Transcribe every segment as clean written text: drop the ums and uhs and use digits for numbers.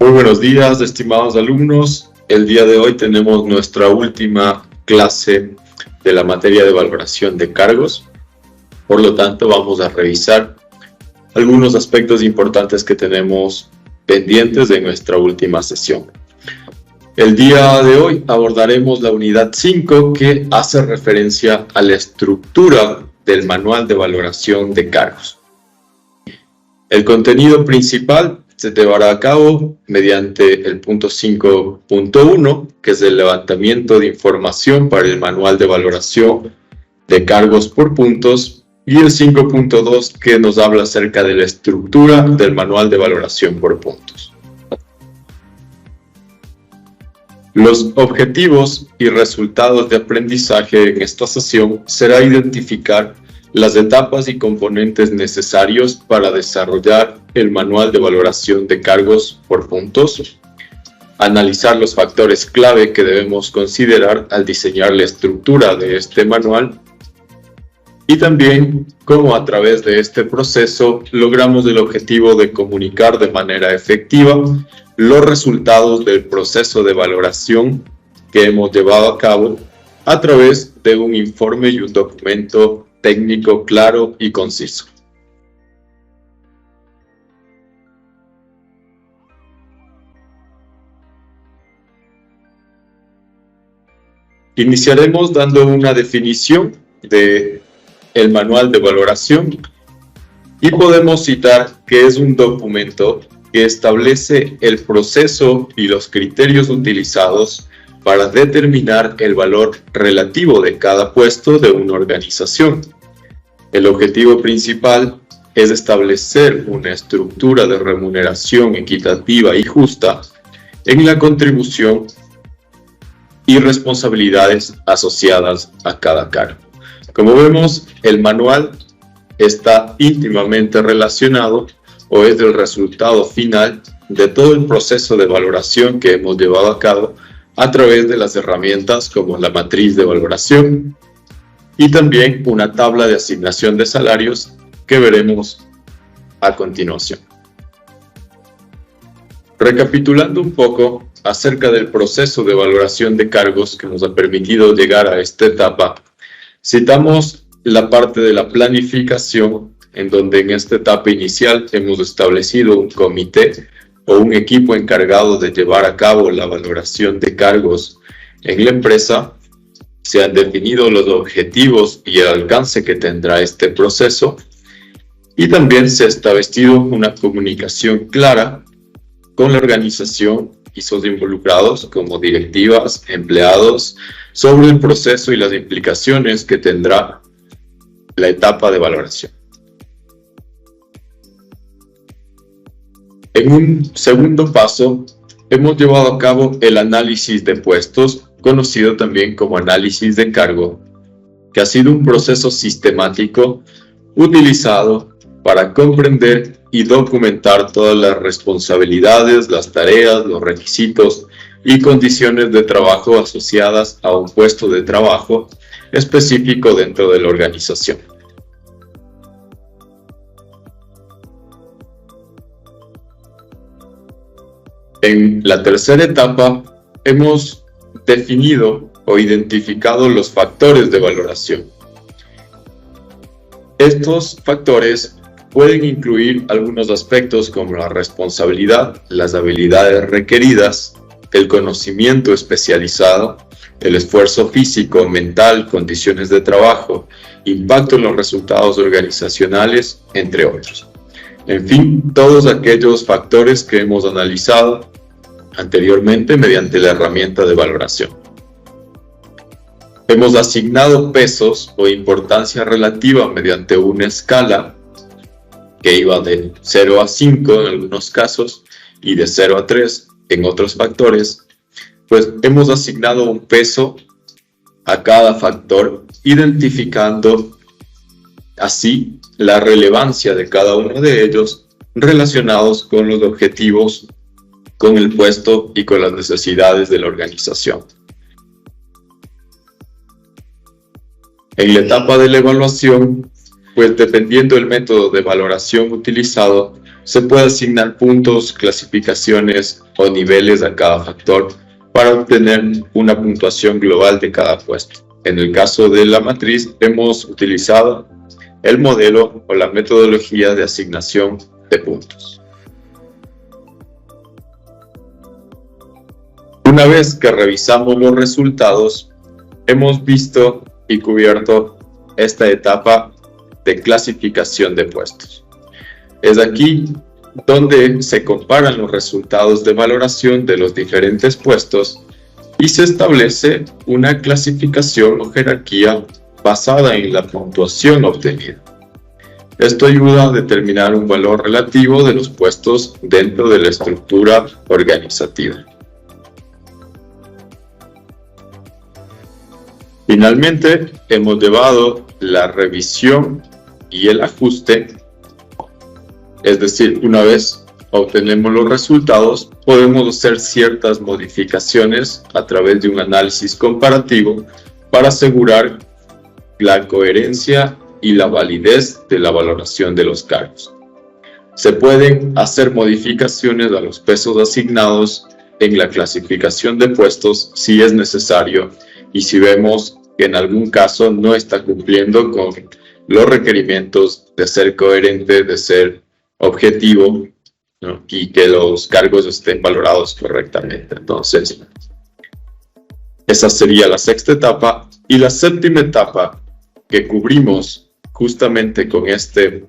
Muy buenos días, estimados alumnos. El día de hoy tenemos nuestra última clase de la materia de valoración de cargos. Por lo tanto, vamos a revisar algunos aspectos importantes que tenemos pendientes de nuestra última sesión. El día de hoy abordaremos la unidad 5, que hace referencia a la estructura del manual de valoración de cargos. El contenido principal se llevará a cabo mediante el punto 5.1, que es el levantamiento de información para el manual de valoración de cargos por puntos, y el 5.2, que nos habla acerca de la estructura del manual de valoración por puntos. Los objetivos y resultados de aprendizaje en esta sesión será identificar las etapas y componentes necesarios para desarrollar el manual de valoración de cargos por puntos, analizar los factores clave que debemos considerar al diseñar la estructura de este manual y también cómo a través de este proceso logramos el objetivo de comunicar de manera efectiva los resultados del proceso de valoración que hemos llevado a cabo a través de un informe y un documento técnico claro y conciso. Iniciaremos dando una definición de el manual de valoración y podemos citar que es un documento que establece el proceso y los criterios utilizados para determinar el valor relativo de cada puesto de una organización. El objetivo principal es establecer una estructura de remuneración equitativa y justa en la contribución y responsabilidades asociadas a cada cargo. Como vemos, el manual está íntimamente relacionado o es el resultado final de todo el proceso de valoración que hemos llevado a cabo a través de las herramientas como la matriz de valoración y también una tabla de asignación de salarios que veremos a continuación. Recapitulando un poco acerca del proceso de valoración de cargos que nos ha permitido llegar a esta etapa, citamos la parte de la planificación, en donde en esta etapa inicial hemos establecido un comité o un equipo encargado de llevar a cabo la valoración de cargos en la empresa. Se han definido los objetivos y el alcance que tendrá este proceso y también se ha establecido una comunicación clara con la organización y sus involucrados como directivas, empleados, sobre el proceso y las implicaciones que tendrá la etapa de valoración. En un segundo paso, hemos llevado a cabo el análisis de puestos, conocido también como análisis de cargo, que ha sido un proceso sistemático utilizado para comprender y documentar todas las responsabilidades, las tareas, los requisitos y condiciones de trabajo asociadas a un puesto de trabajo específico dentro de la organización. En la tercera etapa, hemos definido o identificado los factores de valoración. Estos factores pueden incluir algunos aspectos como la responsabilidad, las habilidades requeridas, el conocimiento especializado, el esfuerzo físico, mental, condiciones de trabajo, impacto en los resultados organizacionales, entre otros. En fin, todos aquellos factores que hemos analizado anteriormente mediante la herramienta de valoración. Hemos asignado pesos o importancia relativa mediante una escala que iba de 0 a 5 en algunos casos y de 0 a 3 en otros factores, pues hemos asignado un peso a cada factor, identificando así la relevancia de cada uno de ellos relacionados con los objetivos, con el puesto y con las necesidades de la organización. En la etapa de la evaluación, pues dependiendo del método de valoración utilizado, se puede asignar puntos, clasificaciones o niveles a cada factor para obtener una puntuación global de cada puesto. En el caso de la matriz, hemos utilizado el modelo o la metodología de asignación de puntos. Una vez que revisamos los resultados, hemos visto y cubierto esta etapa de clasificación de puestos. Es aquí donde se comparan los resultados de valoración de los diferentes puestos y se establece una clasificación o jerarquía basada en la puntuación obtenida. Esto ayuda a determinar un valor relativo de los puestos dentro de la estructura organizativa. Finalmente, hemos llevado la revisión y el ajuste, es decir, una vez obtenemos los resultados, podemos hacer ciertas modificaciones a través de un análisis comparativo para asegurar la coherencia y la validez de la valoración de los cargos. Se pueden hacer modificaciones a los pesos asignados en la clasificación de puestos si es necesario y si vemos que en algún caso no está cumpliendo con los requerimientos de ser coherente, de ser objetivo, ¿no? Y que los cargos estén valorados correctamente. Entonces, esa sería la sexta etapa. Y la séptima etapa que cubrimos justamente con este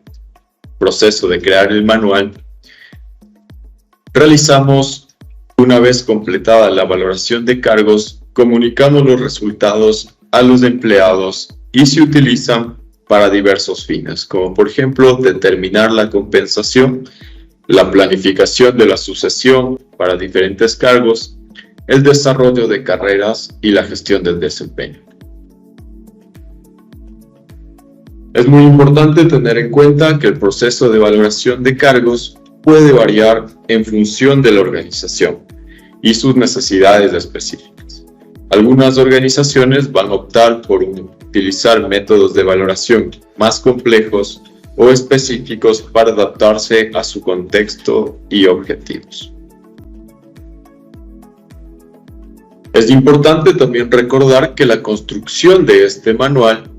proceso de crear el manual, realizamos, una vez completada la valoración de cargos, comunicamos los resultados a los empleados y se utilizan para diversos fines, como por ejemplo determinar la compensación, la planificación de la sucesión para diferentes cargos, el desarrollo de carreras y la gestión del desempeño. Es muy importante tener en cuenta que el proceso de valoración de cargos puede variar en función de la organización y sus necesidades específicas. Algunas organizaciones van a optar por utilizar métodos de valoración más complejos o específicos para adaptarse a su contexto y objetivos. Es importante también recordar que la construcción de este manual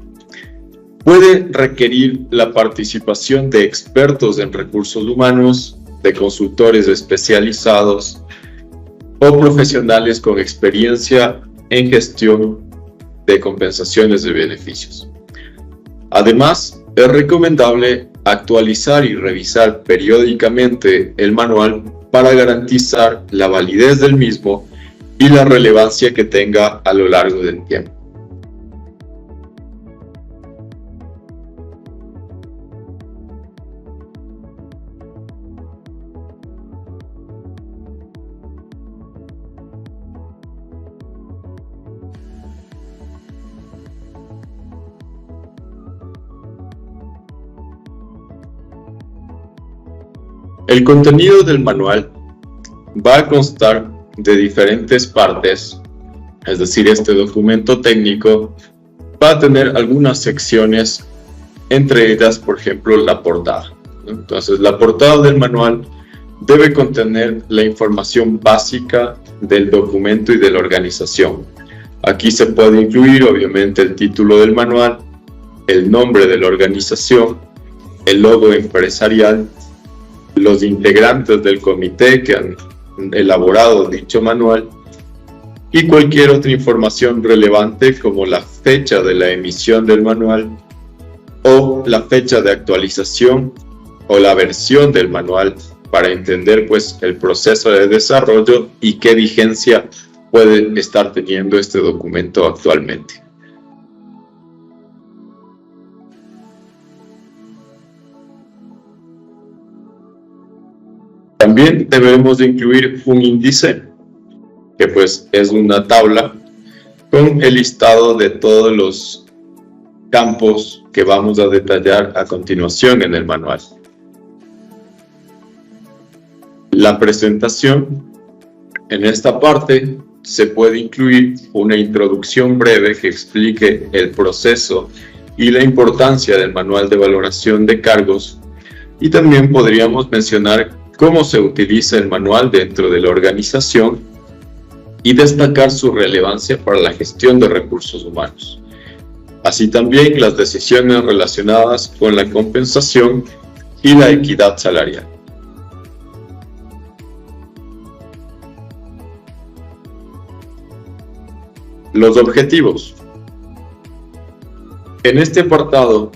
puede requerir la participación de expertos en recursos humanos, de consultores especializados o profesionales con experiencia en gestión de compensaciones de beneficios. Además, es recomendable actualizar y revisar periódicamente el manual para garantizar la validez del mismo y la relevancia que tenga a lo largo del tiempo. El contenido del manual va a constar de diferentes partes, es decir, este documento técnico va a tener algunas secciones, entre ellas, por ejemplo, la portada. Entonces, la portada del manual debe contener la información básica del documento y de la organización. Aquí se puede incluir, obviamente, el título del manual, el nombre de la organización, el logo empresarial, los integrantes del comité que han elaborado dicho manual y cualquier otra información relevante como la fecha de la emisión del manual o la fecha de actualización o la versión del manual para entender pues el proceso de desarrollo y qué vigencia puede estar teniendo este documento actualmente. También debemos de incluir un índice, que pues es una tabla con el listado de todos los campos que vamos a detallar a continuación en el manual. La presentación, en esta parte se puede incluir una introducción breve que explique el proceso y la importancia del manual de valoración de cargos, Y también podríamos mencionar cómo se utiliza el manual dentro de la organización y destacar su relevancia para la gestión de recursos humanos. Así también las decisiones relacionadas con la compensación y la equidad salarial. Los objetivos. En este apartado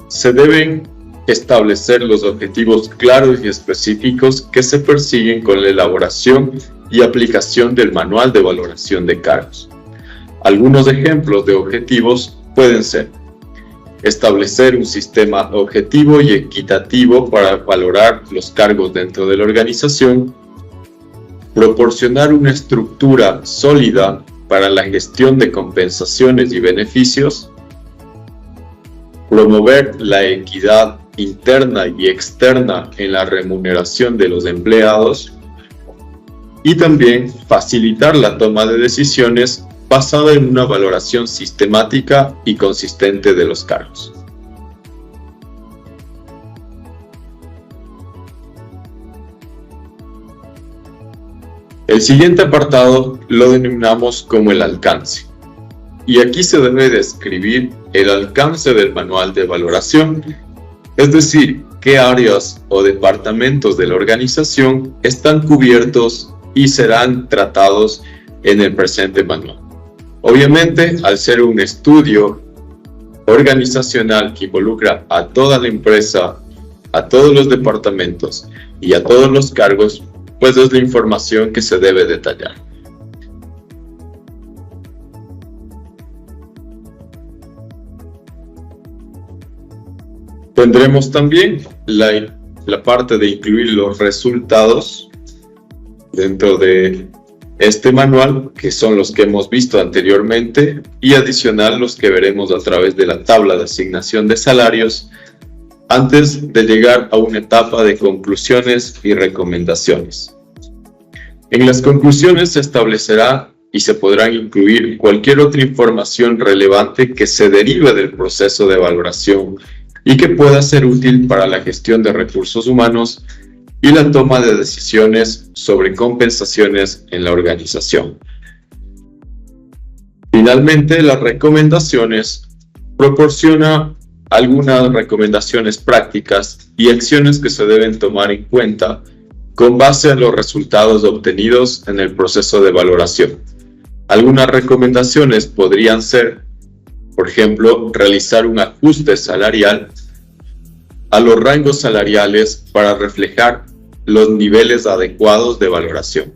se deben establecer los objetivos claros y específicos que se persiguen con la elaboración y aplicación del manual de valoración de cargos. Algunos ejemplos de objetivos pueden ser: establecer un sistema objetivo y equitativo para valorar los cargos dentro de la organización, proporcionar una estructura sólida para la gestión de compensaciones y beneficios, promover la equidad interna y externa en la remuneración de los empleados y también facilitar la toma de decisiones basada en una valoración sistemática y consistente de los cargos. El siguiente apartado lo denominamos como el alcance. Y aquí se debe describir el alcance del manual de valoración, es decir, qué áreas o departamentos de la organización están cubiertos y serán tratados en el presente manual. Obviamente, al ser un estudio organizacional que involucra a toda la empresa, a todos los departamentos y a todos los cargos, pues es la información que se debe detallar. Tendremos también la parte de incluir los resultados dentro de este manual, que son los que hemos visto anteriormente, y adicional los que veremos a través de la tabla de asignación de salarios, antes de llegar a una etapa de conclusiones y recomendaciones. En las conclusiones se establecerá y se podrán incluir cualquier otra información relevante que se derive del proceso de valoración y que pueda ser útil para la gestión de recursos humanos y la toma de decisiones sobre compensaciones en la organización. Finalmente, las recomendaciones proporciona algunas recomendaciones prácticas y acciones que se deben tomar en cuenta con base a los resultados obtenidos en el proceso de valoración. Algunas recomendaciones podrían ser, por ejemplo, realizar un ajuste salarial a los rangos salariales para reflejar los niveles adecuados de valoración.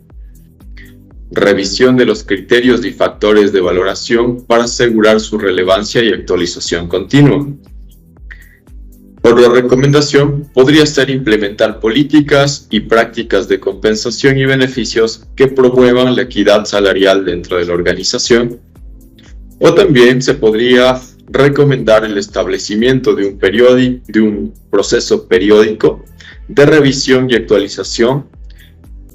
Revisión de los criterios y factores de valoración para asegurar su relevancia y actualización continua. Otra recomendación podría ser implementar políticas y prácticas de compensación y beneficios que promuevan la equidad salarial dentro de la organización. O también se podría recomendar el establecimiento de un proceso periódico de revisión y actualización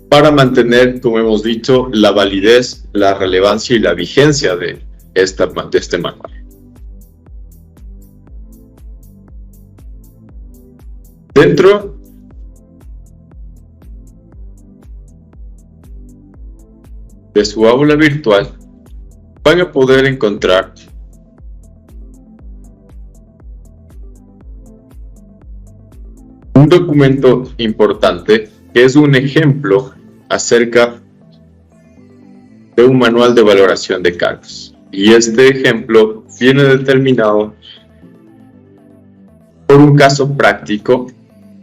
para mantener, como hemos dicho, la validez, la relevancia y la vigencia de este manual. Dentro de su aula virtual van a poder encontrar un documento importante que es un ejemplo acerca de un manual de valoración de cargos. Y este ejemplo viene determinado por un caso práctico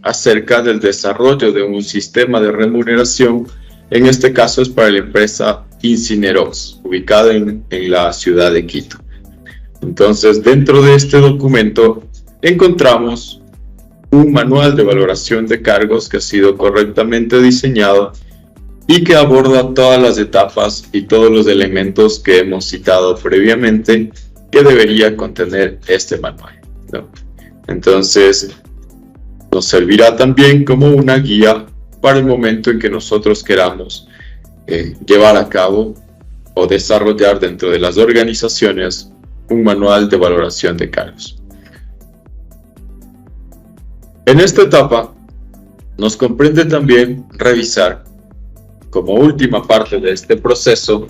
acerca del desarrollo de un sistema de remuneración. En este caso es para la empresa Incinerox, ubicada en la ciudad de Quito. Entonces, dentro de este documento encontramos un manual de valoración de cargos que ha sido correctamente diseñado y que aborda todas las etapas y todos los elementos que hemos citado previamente que debería contener este manual, ¿no? Entonces, nos servirá también como una guía para el momento en que nosotros queramos llevar a cabo o desarrollar dentro de las organizaciones un manual de valoración de cargos. En esta etapa nos comprende también revisar, como última parte de este proceso,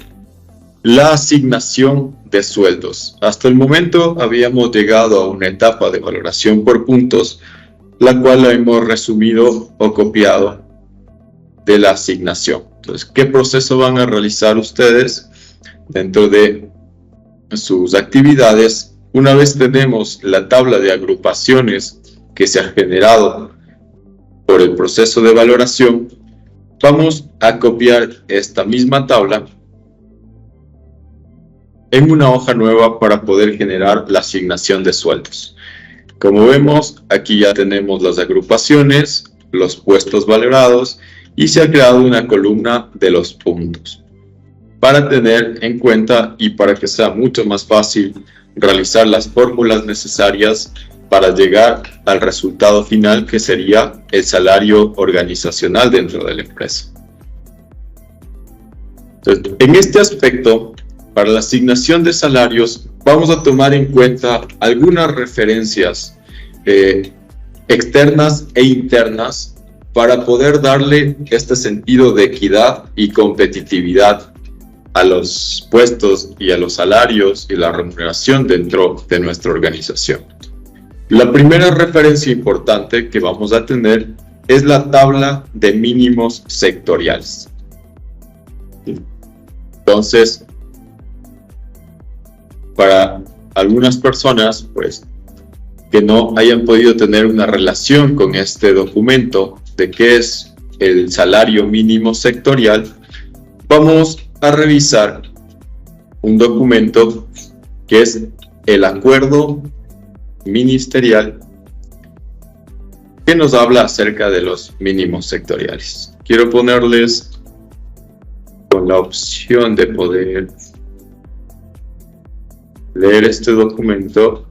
la asignación de sueldos. Hasta el momento habíamos llegado a una etapa de valoración por puntos, la cual la hemos resumido o copiado de la asignación. Entonces, ¿qué proceso van a realizar ustedes dentro de sus actividades? Una vez tenemos la tabla de agrupaciones que se ha generado por el proceso de valoración, vamos a copiar esta misma tabla en una hoja nueva para poder generar la asignación de sueldos. Como vemos, aquí ya tenemos las agrupaciones, los puestos valorados y se ha creado una columna de los puntos. Para tener en cuenta y para que sea mucho más fácil realizar las fórmulas necesarias para llegar al resultado final, que sería el salario organizacional dentro de la empresa. Entonces, en este aspecto, para la asignación de salarios, vamos a tomar en cuenta algunas referencias externas e internas para poder darle este sentido de equidad y competitividad a los puestos y a los salarios y la remuneración dentro de nuestra organización. La primera referencia importante que vamos a tener es la tabla de mínimos sectoriales. Entonces, para algunas personas, pues, que no hayan podido tener una relación con este documento de qué es el salario mínimo sectorial, vamos a revisar un documento que es el acuerdo ministerial que nos habla acerca de los mínimos sectoriales. Quiero ponerles con la opción de poder leer este documento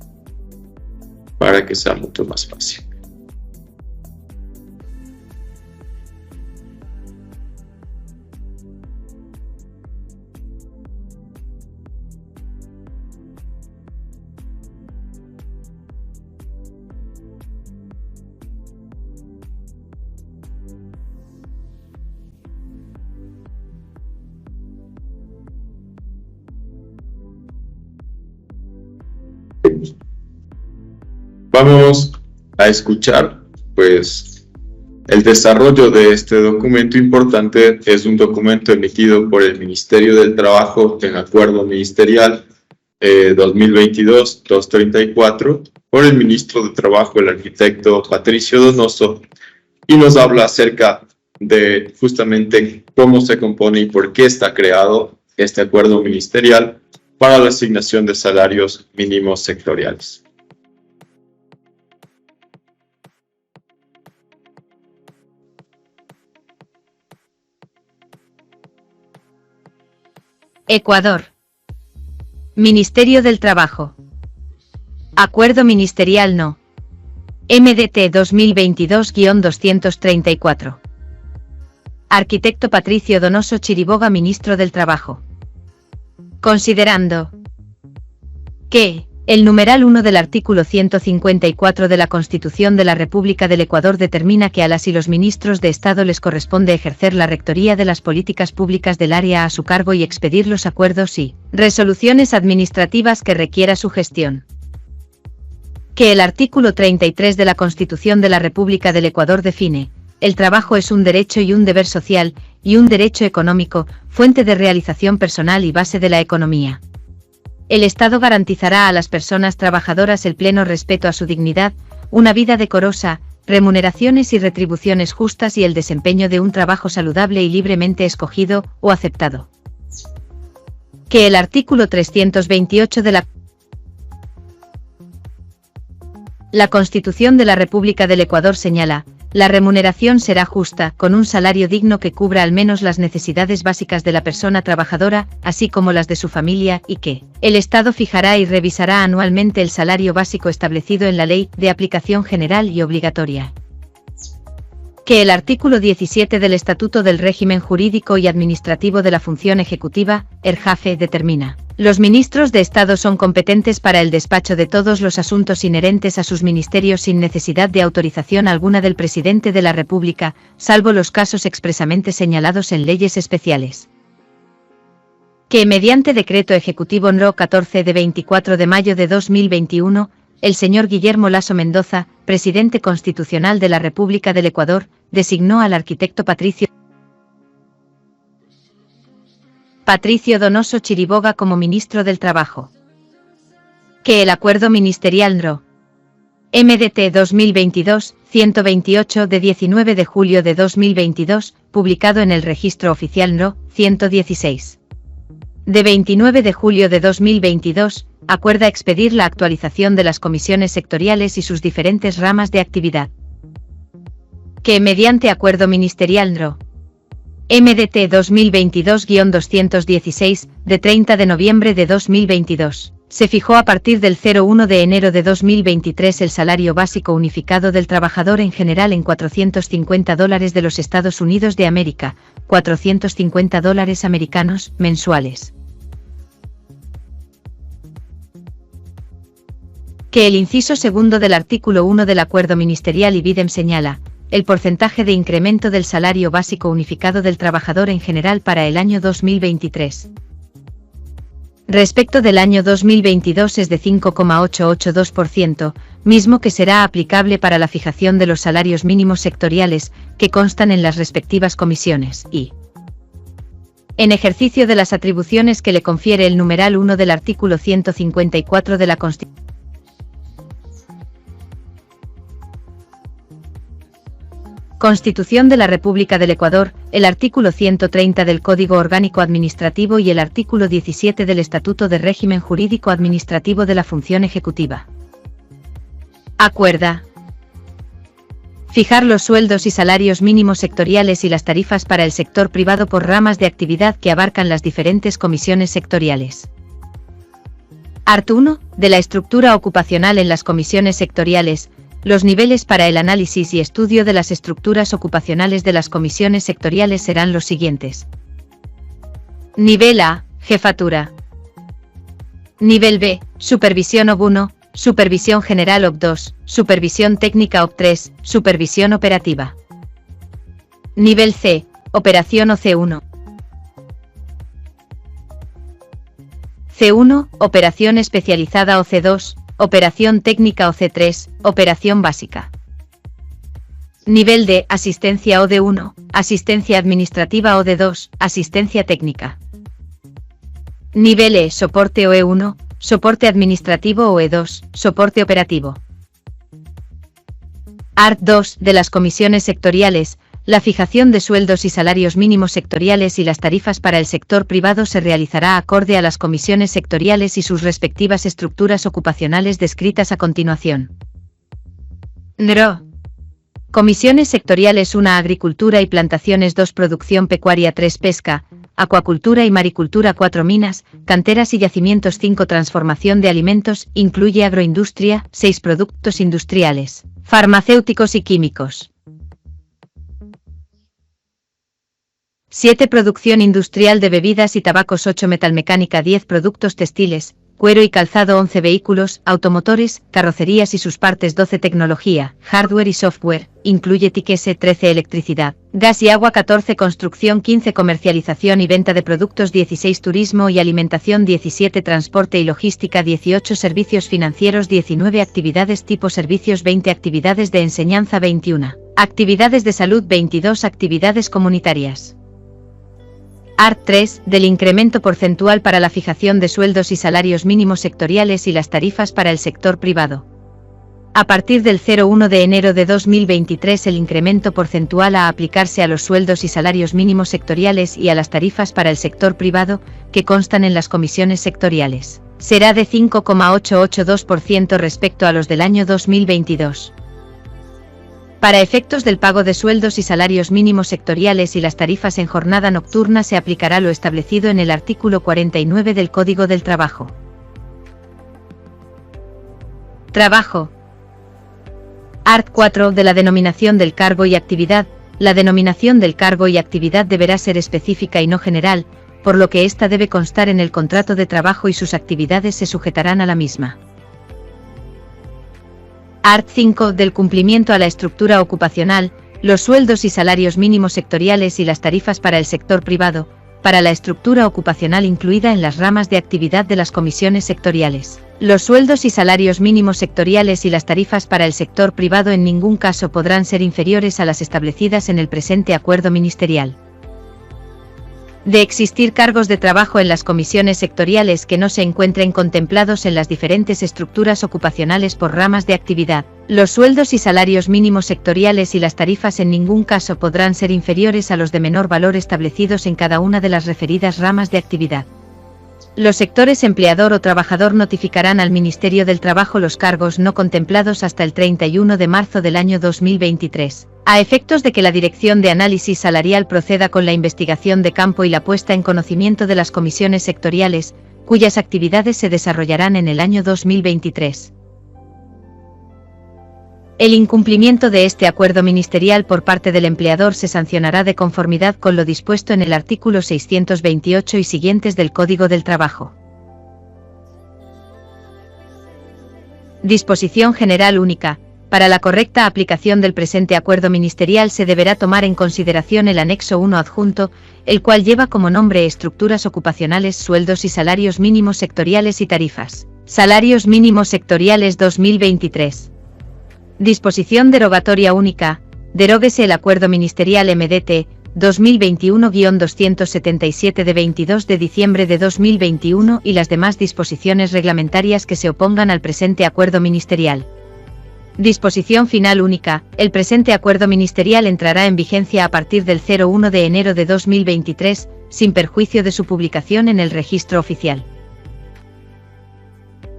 para que sea mucho más fácil. Vamos a escuchar, pues, el desarrollo de este documento importante. Es un documento emitido por el Ministerio del Trabajo en Acuerdo Ministerial 2022-234 por el Ministro de Trabajo, el arquitecto Patricio Donoso, y nos habla acerca de justamente cómo se compone y por qué está creado este acuerdo ministerial para la asignación de salarios mínimos sectoriales. Ecuador. Ministerio del Trabajo. Acuerdo Ministerial No. MDT 2022-234. Arquitecto Patricio Donoso Chiriboga, Ministro del Trabajo. Considerando que el numeral 1 del artículo 154 de la Constitución de la República del Ecuador determina que a las y los ministros de Estado les corresponde ejercer la rectoría de las políticas públicas del área a su cargo y expedir los acuerdos y resoluciones administrativas que requiera su gestión. Que el artículo 33 de la Constitución de la República del Ecuador define: el trabajo es un derecho y un deber social, y un derecho económico, fuente de realización personal y base de la economía. El Estado garantizará a las personas trabajadoras el pleno respeto a su dignidad, una vida decorosa, remuneraciones y retribuciones justas y el desempeño de un trabajo saludable y libremente escogido o aceptado. Que el artículo 328 de la Constitución de la República del Ecuador señala: la remuneración será justa, con un salario digno que cubra al menos las necesidades básicas de la persona trabajadora, así como las de su familia, y que el Estado fijará y revisará anualmente el salario básico establecido en la ley, de aplicación general y obligatoria. Que el artículo 17 del Estatuto del Régimen Jurídico y Administrativo de la Función Ejecutiva, ERJAFE, determina: los ministros de Estado son competentes para el despacho de todos los asuntos inherentes a sus ministerios sin necesidad de autorización alguna del Presidente de la República, salvo los casos expresamente señalados en leyes especiales. Que mediante Decreto Ejecutivo No. 14 de 24 de mayo de 2021, el señor Guillermo Lasso Mendoza, Presidente Constitucional de la República del Ecuador, designó al arquitecto Patricio Donoso Chiriboga como Ministro del Trabajo. Que el Acuerdo Ministerial No. MDT 2022-128 de 19 de julio de 2022, publicado en el Registro Oficial No. 116. De 29 de julio de 2022, acuerda expedir la actualización de las comisiones sectoriales y sus diferentes ramas de actividad. Que mediante Acuerdo Ministerial No. MDT 2022-216, de 30 de noviembre de 2022, se fijó a partir del 01 de enero de 2023 el salario básico unificado del trabajador en general en $450 de los Estados Unidos de América, $450 americanos, mensuales. Que el inciso segundo del artículo 1 del Acuerdo Ministerial IBIDEM señala: el porcentaje de incremento del salario básico unificado del trabajador en general para el año 2023. Respecto del año 2022 es de 5,882%, mismo que será aplicable para la fijación de los salarios mínimos sectoriales, que constan en las respectivas comisiones, y en ejercicio de las atribuciones que le confiere el numeral 1 del artículo 154 de la Constitución de la República del Ecuador, el artículo 130 del Código Orgánico Administrativo y el artículo 17 del Estatuto de Régimen Jurídico Administrativo de la Función Ejecutiva. Acuerda fijar los sueldos y salarios mínimos sectoriales y las tarifas para el sector privado por ramas de actividad que abarcan las diferentes comisiones sectoriales. Art. 1. De la estructura ocupacional en las comisiones sectoriales. Los niveles para el análisis y estudio de las estructuras ocupacionales de las comisiones sectoriales serán los siguientes. Nivel A, Jefatura. Nivel B, Supervisión OB 1, Supervisión General OB 2, Supervisión Técnica OB 3, Supervisión Operativa. Nivel C, Operación OC1. C1, Operación Especializada OC2, Operación Técnica OC3, Operación Básica. Nivel D, Asistencia OD1, Asistencia Administrativa OD2, Asistencia Técnica. Nivel E, Soporte OE1, Soporte Administrativo OE2, Soporte Operativo. Art. 2. De las comisiones sectoriales, la fijación de sueldos y salarios mínimos sectoriales y las tarifas para el sector privado se realizará acorde a las comisiones sectoriales y sus respectivas estructuras ocupacionales descritas a continuación. NRO. Comisiones sectoriales 1 Agricultura y Plantaciones 2 Producción Pecuaria 3 Pesca, Acuacultura y Maricultura 4 Minas, Canteras y Yacimientos 5 Transformación de alimentos, incluye agroindustria, 6 Productos industriales, farmacéuticos y químicos. 7 Producción industrial de bebidas y tabacos 8 Metalmecánica 10 Productos textiles, cuero y calzado 11 Vehículos, automotores, carrocerías y sus partes 12 Tecnología, hardware y software, incluye TIC 13 Electricidad, gas y agua 14 Construcción 15 Comercialización y venta de productos 16 Turismo y alimentación 17 Transporte y logística 18 Servicios financieros 19 Actividades tipo servicios 20 Actividades de enseñanza 21 Actividades de salud 22 Actividades comunitarias. Art. 3. Del incremento porcentual para la fijación de sueldos y salarios mínimos sectoriales y las tarifas para el sector privado. A partir del 01 de enero de 2023 el incremento porcentual a aplicarse a los sueldos y salarios mínimos sectoriales y a las tarifas para el sector privado, que constan en las comisiones sectoriales, será de 5,882% respecto a los del año 2022. Para efectos del pago de sueldos y salarios mínimos sectoriales y las tarifas en jornada nocturna se aplicará lo establecido en el artículo 49 del Código del Trabajo. Trabajo. Art. 4. De la denominación del cargo y actividad, la denominación del cargo y actividad deberá ser específica y no general, por lo que ésta debe constar en el contrato de trabajo y sus actividades se sujetarán a la misma. Art. 5. Del cumplimiento a la estructura ocupacional, los sueldos y salarios mínimos sectoriales y las tarifas para el sector privado, para la estructura ocupacional incluida en las ramas de actividad de las comisiones sectoriales. Los sueldos y salarios mínimos sectoriales y las tarifas para el sector privado en ningún caso podrán ser inferiores a las establecidas en el presente acuerdo ministerial. De existir cargos de trabajo en las comisiones sectoriales que no se encuentren contemplados en las diferentes estructuras ocupacionales por ramas de actividad, los sueldos y salarios mínimos sectoriales y las tarifas en ningún caso podrán ser inferiores a los de menor valor establecidos en cada una de las referidas ramas de actividad. Los sectores empleador o trabajador notificarán al Ministerio del Trabajo los cargos no contemplados hasta el 31 de marzo del año 2023. A efectos de que la Dirección de Análisis Salarial proceda con la investigación de campo y la puesta en conocimiento de las comisiones sectoriales, cuyas actividades se desarrollarán en el año 2023. El incumplimiento de este acuerdo ministerial por parte del empleador se sancionará de conformidad con lo dispuesto en el artículo 628 y siguientes del Código del Trabajo. Disposición General Única. Para la correcta aplicación del presente acuerdo ministerial se deberá tomar en consideración el anexo 1 adjunto, el cual lleva como nombre Estructuras ocupacionales, sueldos y salarios mínimos sectoriales y tarifas. Salarios mínimos sectoriales 2023. Disposición derogatoria única. Deróguese el acuerdo ministerial MDT 2021-277 de 22 de diciembre de 2021 y las demás disposiciones reglamentarias que se opongan al presente acuerdo ministerial. Disposición final única. El presente acuerdo ministerial entrará en vigencia a partir del 01 de enero de 2023, sin perjuicio de su publicación en el Registro Oficial.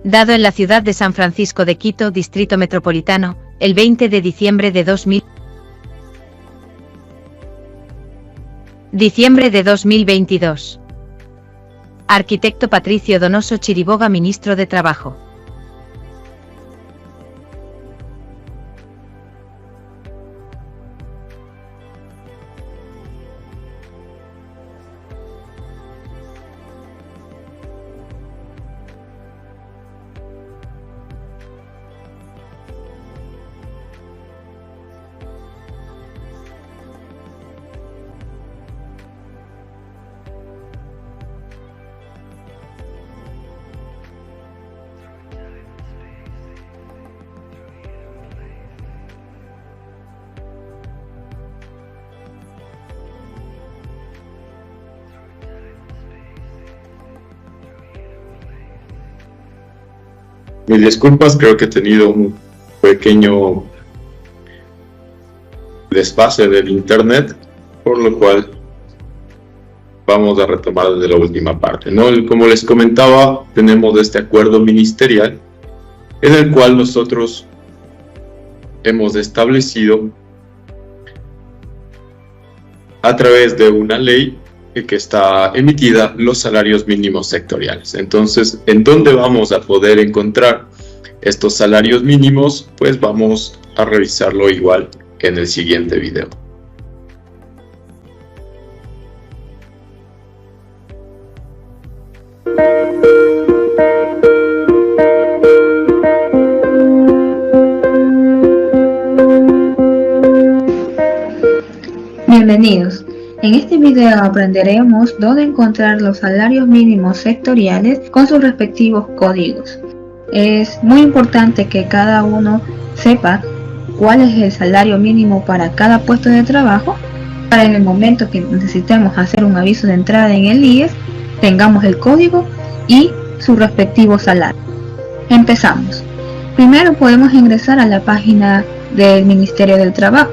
Dado en la ciudad de San Francisco de Quito, Distrito Metropolitano, el 20 de diciembre de 2022. Arquitecto Patricio Donoso Chiriboga, Ministro de Trabajo. Mis disculpas, creo que he tenido un pequeño desfase del internet, por lo cual vamos a retomar desde la última parte, ¿no? Como les comentaba, tenemos este acuerdo ministerial en el cual nosotros hemos establecido a través de una ley que está emitida los salarios mínimos sectoriales. Entonces, ¿en dónde vamos a poder encontrar estos salarios mínimos? Pues vamos a revisarlo igual que en el siguiente video. Bienvenidos. En este video aprenderemos dónde encontrar los salarios mínimos sectoriales con sus respectivos códigos. Es muy importante que cada uno sepa cuál es el salario mínimo para cada puesto de trabajo, para en el momento que necesitemos hacer un aviso de entrada en el IES, tengamos el código y su respectivo salario. Empezamos. Primero podemos ingresar a la página del Ministerio del Trabajo.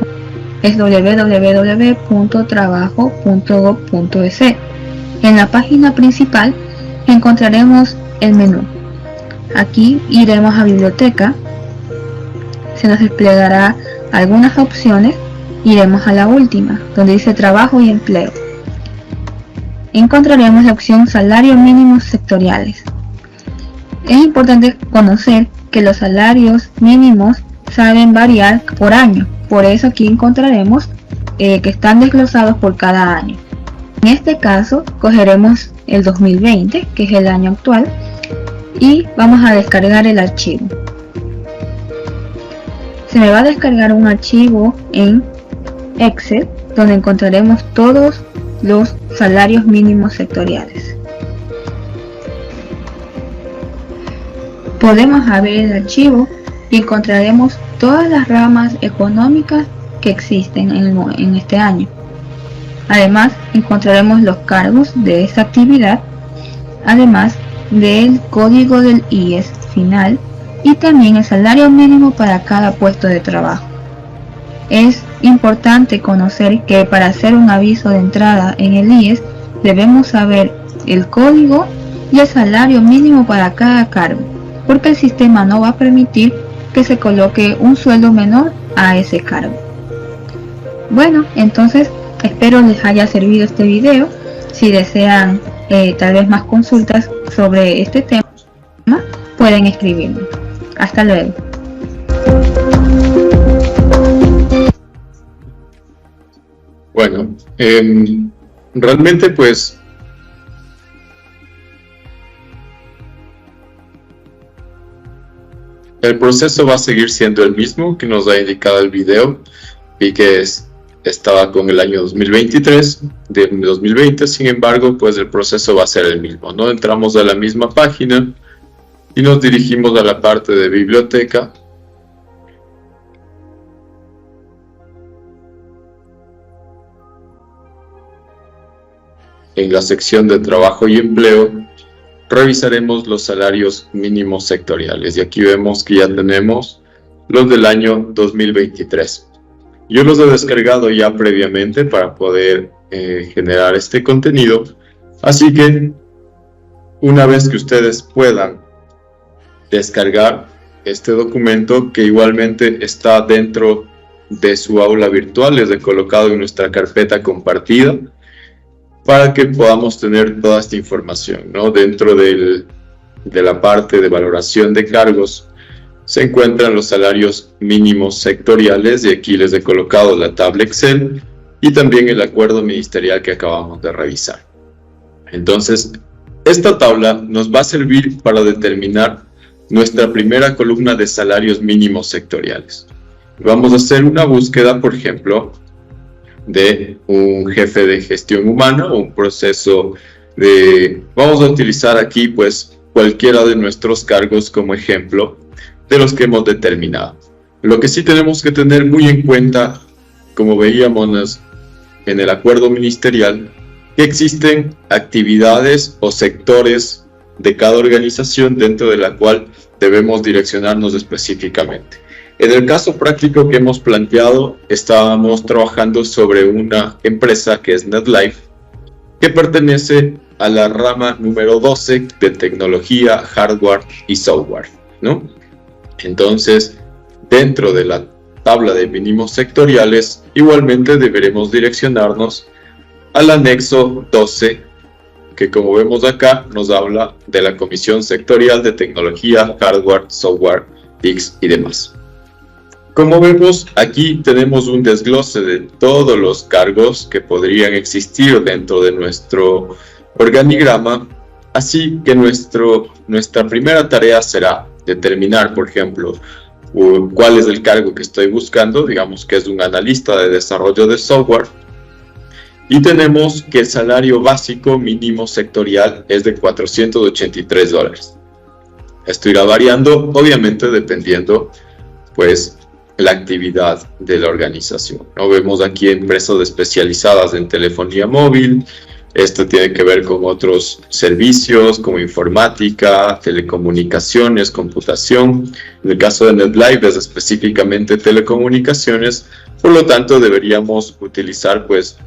Es www.trabajo.gov.es. En la página principal encontraremos el menú. Aquí iremos a biblioteca, se nos desplegará algunas opciones, iremos a la última, donde dice trabajo y empleo. Encontraremos la opción salarios mínimos sectoriales. Es importante conocer que los salarios mínimos saben variar por año. Por eso aquí encontraremos que están desglosados por cada año. En este caso, cogeremos el 2020, que es el año actual, y vamos a descargar el archivo. Se me va a descargar un archivo en Excel, donde encontraremos todos los salarios mínimos sectoriales. Podemos abrir el archivo y encontraremos todas las ramas económicas que existen en este año. Además, encontraremos los cargos de esta actividad, además del código del IES final y también el salario mínimo para cada puesto de trabajo. Es importante conocer que para hacer un aviso de entrada en el IES debemos saber el código y el salario mínimo para cada cargo, porque el sistema no va a permitir que se coloque un sueldo menor a ese cargo. Bueno, entonces espero les haya servido este video. Si desean tal vez más consultas sobre este tema, pueden escribirme. Hasta luego. Bueno, realmente pues el proceso va a seguir siendo el mismo que nos ha indicado el video, y que estaba con el año 2023 de 2020. Sin embargo, pues el proceso va a ser el mismo, ¿no? Entramos a la misma página y nos dirigimos a la parte de biblioteca. En la sección de trabajo y empleo, revisaremos los salarios mínimos sectoriales, y aquí vemos que ya tenemos los del año 2023. Yo los he descargado ya previamente para poder generar este contenido, así que una vez que ustedes puedan descargar este documento, que igualmente está dentro de su aula virtual, les he colocado en nuestra carpeta compartida, para que podamos tener toda esta información, ¿no? Dentro de la parte de valoración de cargos se encuentran los salarios mínimos sectoriales, y aquí les he colocado la tabla Excel y también el acuerdo ministerial que acabamos de revisar. Entonces, esta tabla nos va a servir para determinar nuestra primera columna de salarios mínimos sectoriales. Vamos a hacer una búsqueda, por ejemplo, de un jefe de gestión humana o un proceso de... Vamos a utilizar aquí pues cualquiera de nuestros cargos como ejemplo de los que hemos determinado. Lo que sí tenemos que tener muy en cuenta, como veíamos en el acuerdo ministerial, que existen actividades o sectores de cada organización dentro de la cual debemos direccionarnos específicamente. En el caso práctico que hemos planteado, estábamos trabajando sobre una empresa que es NetLife, que pertenece a la rama número 12 de tecnología, hardware y software, ¿no? Entonces, dentro de la tabla de mínimos sectoriales, igualmente deberemos direccionarnos al anexo 12, que como vemos acá, nos habla de la Comisión Sectorial de Tecnología, Hardware, Software, TICs y demás. Como vemos, aquí tenemos un desglose de todos los cargos que podrían existir dentro de nuestro organigrama, así que nuestra primera tarea será determinar, por ejemplo, cuál es el cargo que estoy buscando. Digamos que es un analista de desarrollo de software, y tenemos que el salario básico mínimo sectorial es de $483. Esto irá variando, obviamente, dependiendo pues la actividad de la organización, ¿no? Vemos aquí empresas especializadas en telefonía móvil. Esto tiene que ver con otros servicios como informática, telecomunicaciones, computación. En el caso de NetLife es específicamente telecomunicaciones, por lo tanto deberíamos utilizar pues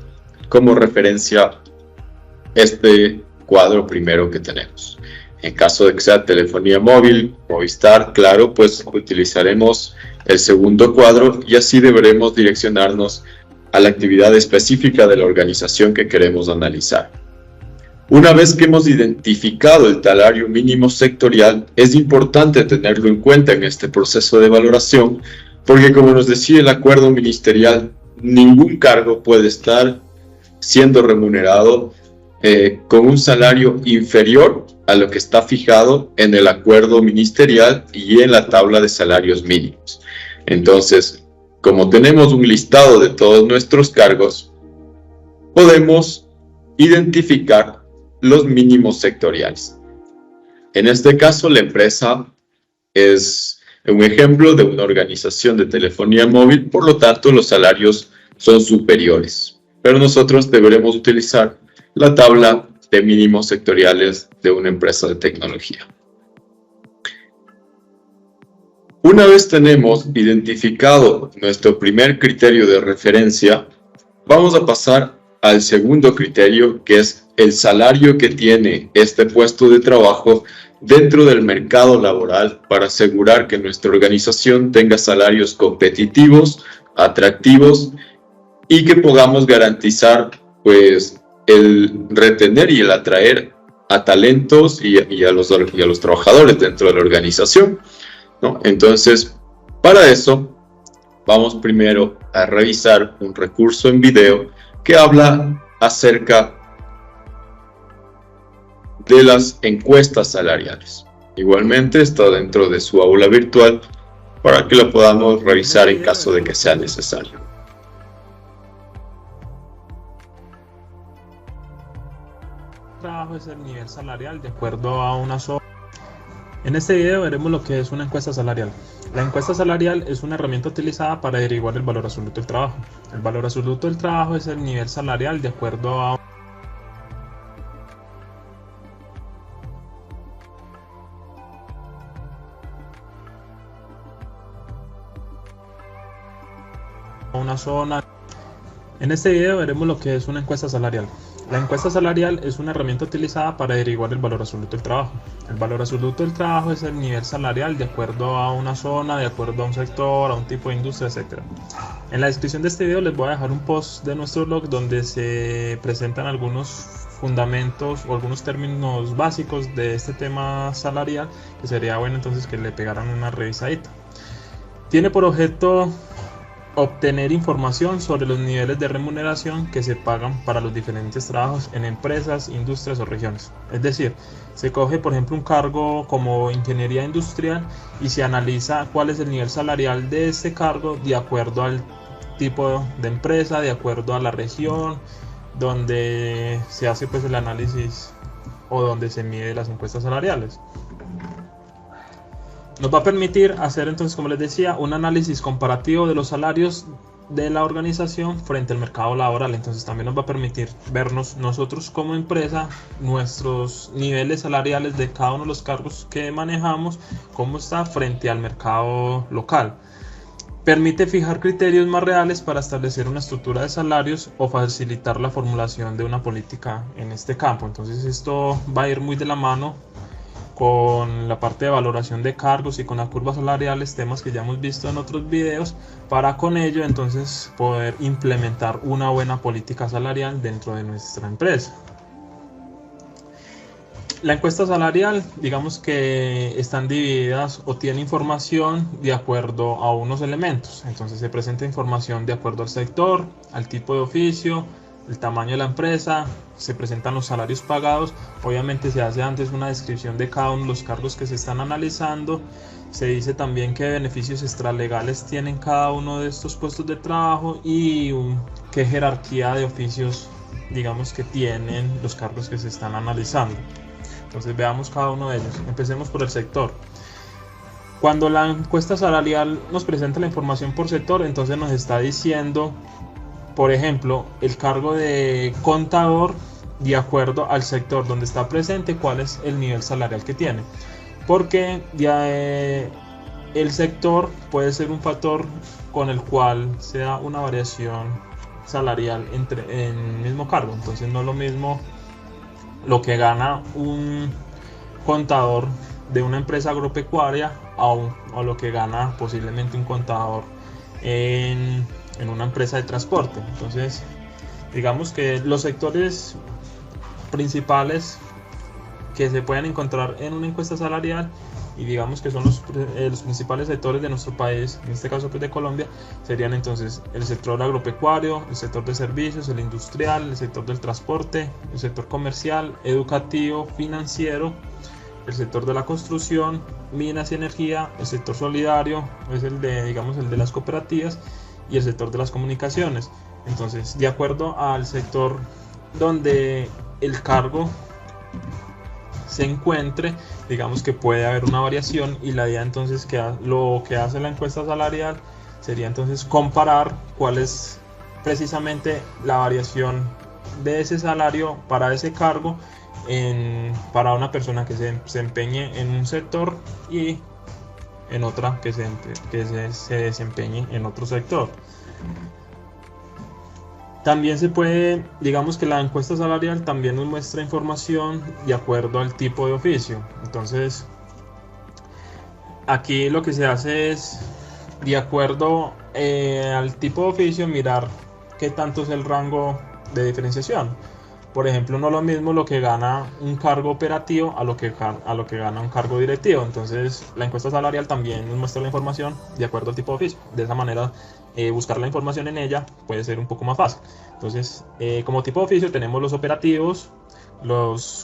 como referencia este cuadro primero que tenemos. En caso de que sea telefonía móvil, Movistar, claro, pues utilizaremos el segundo cuadro, y así deberemos direccionarnos a la actividad específica de la organización que queremos analizar. Una vez que hemos identificado el salario mínimo sectorial, es importante tenerlo en cuenta en este proceso de valoración, porque como nos decía el acuerdo ministerial, ningún cargo puede estar siendo remunerado con un salario inferior a lo que está fijado en el acuerdo ministerial y en la tabla de salarios mínimos. Entonces, como tenemos un listado de todos nuestros cargos, podemos identificar los mínimos sectoriales. En este caso, la empresa es un ejemplo de una organización de telefonía móvil, por lo tanto, los salarios son superiores. Pero nosotros deberemos utilizar la tabla de mínimos sectoriales de una empresa de tecnología. Una vez tenemos identificado nuestro primer criterio de referencia, vamos a pasar al segundo criterio, que es el salario que tiene este puesto de trabajo dentro del mercado laboral para asegurar que nuestra organización tenga salarios competitivos, atractivos y que podamos garantizar pues el retener y el atraer a talentos y a los trabajadores dentro de la organización, ¿no? Entonces, para eso, vamos primero a revisar un recurso en video que habla acerca de las encuestas salariales. Igualmente está dentro de su aula virtual para que lo podamos revisar en caso de que sea necesario. Trabajo es el nivel salarial de acuerdo a una zona. En este video veremos lo que es una encuesta salarial. La encuesta salarial es una herramienta utilizada para averiguar el valor absoluto del trabajo. El valor absoluto del trabajo es el nivel salarial de acuerdo a una zona. En este video veremos lo que es una encuesta salarial. La encuesta salarial es una herramienta utilizada para averiguar el valor absoluto del trabajo. El valor absoluto del trabajo es el nivel salarial de acuerdo a una zona, de acuerdo a un sector, a un tipo de industria, etc. En la descripción de este video les voy a dejar un post de nuestro blog donde se presentan algunos fundamentos o algunos términos básicos de este tema salarial, que sería bueno entonces que le pegaran una revisadita. Tiene por objeto obtener información sobre los niveles de remuneración que se pagan para los diferentes trabajos en empresas, industrias o regiones. Es decir, se coge por ejemplo un cargo como ingeniería industrial y se analiza cuál es el nivel salarial de este cargo de acuerdo al tipo de empresa, de acuerdo a la región donde se hace pues el análisis o donde se mide las encuestas salariales. Nos va a permitir hacer entonces, como les decía, un análisis comparativo de los salarios de la organización frente al mercado laboral. Entonces también nos va a permitir vernos nosotros como empresa, nuestros niveles salariales de cada uno de los cargos que manejamos, cómo está frente al mercado local. Permite fijar criterios más reales para establecer una estructura de salarios o facilitar la formulación de una política en este campo. Entonces esto va a ir muy de la mano con la parte de valoración de cargos y con las curvas salariales, temas que ya hemos visto en otros videos, para con ello entonces poder implementar una buena política salarial dentro de nuestra empresa. La encuesta salarial, digamos que están divididas o tiene información de acuerdo a unos elementos. Entonces se presenta información de acuerdo al sector, al tipo de oficio, el tamaño de la empresa, se presentan los salarios pagados. Obviamente se hace antes una descripción de cada uno de los cargos que se están analizando. Se dice también qué beneficios extralegales tienen cada uno de estos puestos de trabajo y qué jerarquía de oficios, digamos, que tienen los cargos que se están analizando. Entonces veamos cada uno de ellos. Empecemos por el sector. Cuando la encuesta salarial nos presenta la información por sector, entonces nos está diciendo, por ejemplo, el cargo de contador de acuerdo al sector donde está presente, cuál es el nivel salarial que tiene. Porque ya, el sector puede ser un factor con el cual se da una variación salarial en el mismo cargo. Entonces no es lo mismo lo que gana un contador de una empresa agropecuaria a lo que gana posiblemente un contador en una empresa de transporte. Entonces digamos que los sectores principales que se pueden encontrar en una encuesta salarial y digamos que son los principales sectores de nuestro país, en este caso pues de Colombia, serían entonces el sector agropecuario, el sector de servicios, el industrial, el sector del transporte, el sector comercial, educativo, financiero, el sector de la construcción, minas y energía, el sector solidario, es el de, digamos, el de las cooperativas, y el sector de las comunicaciones. Entonces, de acuerdo al sector donde el cargo se encuentre, digamos que puede haber una variación, y la idea entonces lo que hace la encuesta salarial sería entonces comparar cuál es precisamente la variación de ese salario para ese cargo para una persona que se empeñe en un sector y en otra que se desempeñe en otro sector. También se puede, digamos que la encuesta salarial también nos muestra información de acuerdo al tipo de oficio. Entonces, aquí lo que se hace es, de acuerdo al tipo de oficio, mirar qué tanto es el rango de diferenciación. Por ejemplo, no es lo mismo lo que gana un cargo operativo a lo que gana un cargo directivo. Entonces, la encuesta salarial también nos muestra la información de acuerdo al tipo de oficio. De esa manera, buscar la información en ella puede ser un poco más fácil. Entonces, como tipo de oficio tenemos los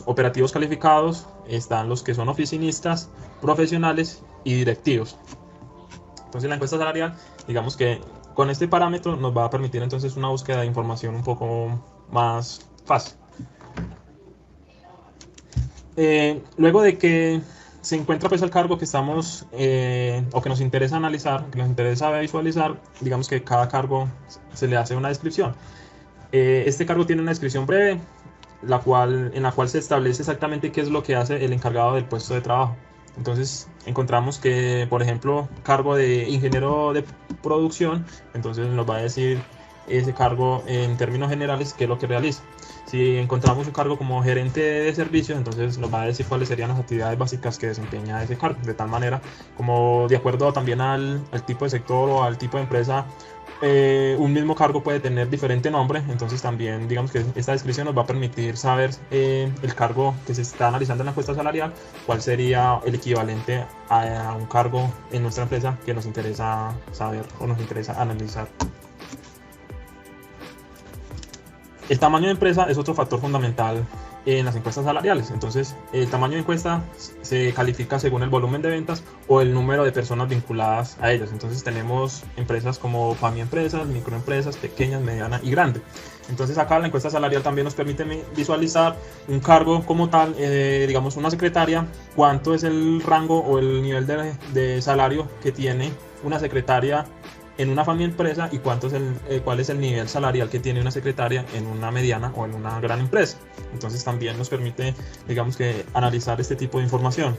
operativos calificados, están los que son oficinistas, profesionales y directivos. Entonces, la encuesta salarial, digamos que con este parámetro nos va a permitir entonces una búsqueda de información un poco más fácil. Luego de que se encuentra pues el cargo que estamos o que nos interesa analizar, que nos interesa visualizar, digamos que cada cargo se le hace una descripción. Este cargo tiene una descripción breve, en la cual se establece exactamente qué es lo que hace el encargado del puesto de trabajo. Entonces encontramos que, por ejemplo, cargo de ingeniero de producción, entonces nos va a decir ese cargo en términos generales qué es lo que realiza. Si encontramos un cargo como gerente de servicios, entonces nos va a decir cuáles serían las actividades básicas que desempeña ese cargo, de tal manera como, de acuerdo también al tipo de sector o al tipo de empresa, un mismo cargo puede tener diferente nombre. Entonces también, digamos que esta descripción nos va a permitir saber el cargo que se está analizando en la encuesta salarial, cuál sería el equivalente a un cargo en nuestra empresa que nos interesa saber o nos interesa analizar. El tamaño de empresa es otro factor fundamental en las encuestas salariales. Entonces, el tamaño de encuesta se califica según el volumen de ventas o el número de personas vinculadas a ellas. Entonces, tenemos empresas como familiaempresas, microempresas, pequeñas, medianas y grandes. Entonces, acá la encuesta salarial también nos permite visualizar un cargo como tal, digamos una secretaria, cuánto es el rango o el nivel de salario que tiene una secretaria en una familia empresa y cuál es el nivel salarial que tiene una secretaria en una mediana o en una gran empresa. Entonces también nos permite, digamos que, analizar este tipo de información.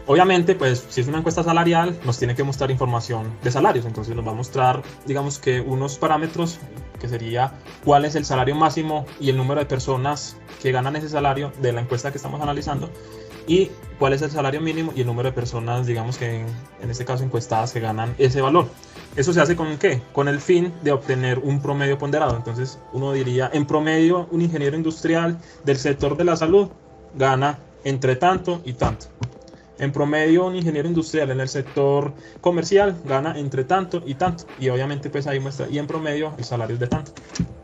Obviamente, pues si es una encuesta salarial, nos tiene que mostrar información de salarios. Entonces nos va a mostrar, digamos que, unos parámetros que sería cuál es el salario máximo y el número de personas que ganan ese salario de la encuesta que estamos analizando, y cuál es el salario mínimo y el número de personas, digamos que en este caso encuestadas, que ganan ese valor. ¿Eso se hace con qué? Con el fin de obtener un promedio ponderado. Entonces uno diría, en promedio, un ingeniero industrial del sector de la salud gana entre tanto y tanto. En promedio, un ingeniero industrial en el sector comercial gana entre tanto y tanto. Y obviamente pues ahí muestra, y en promedio el salario es de tanto.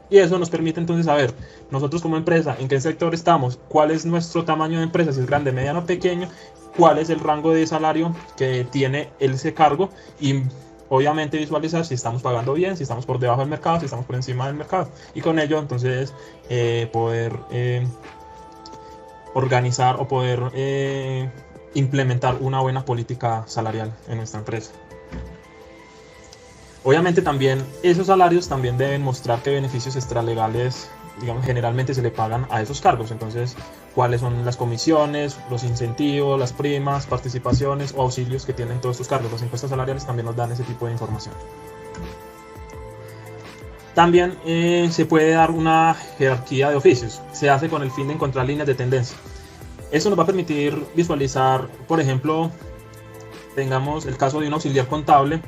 Y eso nos permite entonces saber, nosotros como empresa, en qué sector estamos, cuál es nuestro tamaño de empresa, si es grande, mediano o pequeño, cuál es el rango de salario que tiene ese cargo, y obviamente visualizar si estamos pagando bien, si estamos por debajo del mercado, si estamos por encima del mercado. Y con ello entonces poder organizar o poder implementar una buena política salarial en nuestra empresa. Obviamente también esos salarios también deben mostrar qué beneficios extralegales, digamos, generalmente se le pagan a esos cargos. Entonces, cuáles son las comisiones, los incentivos, las primas, participaciones o auxilios que tienen todos estos cargos. Las encuestas salariales también nos dan ese tipo de información. También se puede dar una jerarquía de oficios. Se hace con el fin de encontrar líneas de tendencia. Eso nos va a permitir visualizar, por ejemplo, tengamos el caso de un auxiliar contable,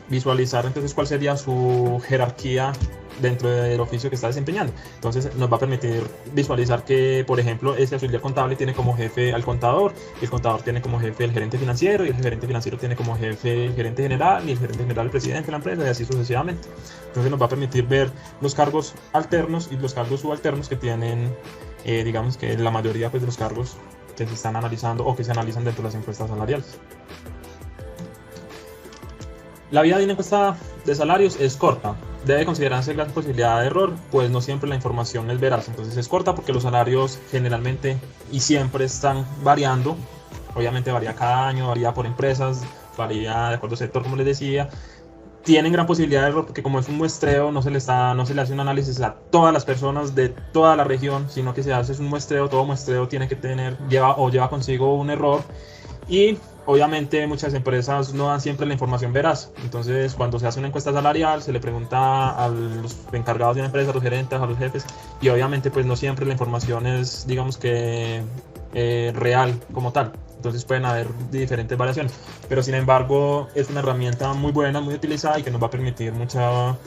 visualizar entonces cuál sería su jerarquía dentro del oficio que está desempeñando. Entonces nos va a permitir visualizar que, por ejemplo, ese auxiliar contable tiene como jefe al contador, el contador tiene como jefe el gerente financiero, y el gerente financiero tiene como jefe el gerente general, y el gerente general el presidente de la empresa, y así sucesivamente. Entonces nos va a permitir ver los cargos alternos y los cargos subalternos que tienen, digamos que la mayoría pues, de los cargos que se están analizando o que se analizan dentro de las encuestas salariales. La vida de una encuesta de salarios es corta. Debe considerarse gran posibilidad de error, pues no siempre la información es veraz. Entonces es corta porque los salarios generalmente y siempre están variando. Obviamente varía cada año, varía por empresas, varía de acuerdo al sector, como les decía. Tienen gran posibilidad de error porque como es un muestreo, no se le hace un análisis a todas las personas de toda la región, sino que se hace un muestreo. Todo muestreo tiene que lleva consigo un error. Y obviamente muchas empresas no dan siempre la información veraz. Entonces cuando se hace una encuesta salarial se le pregunta a los encargados de una empresa, a los gerentes, a los jefes, y obviamente pues no siempre la información es, digamos que real como tal. Entonces pueden haber diferentes variaciones, pero sin embargo es una herramienta muy buena, muy utilizada y que nos va a permitir mucho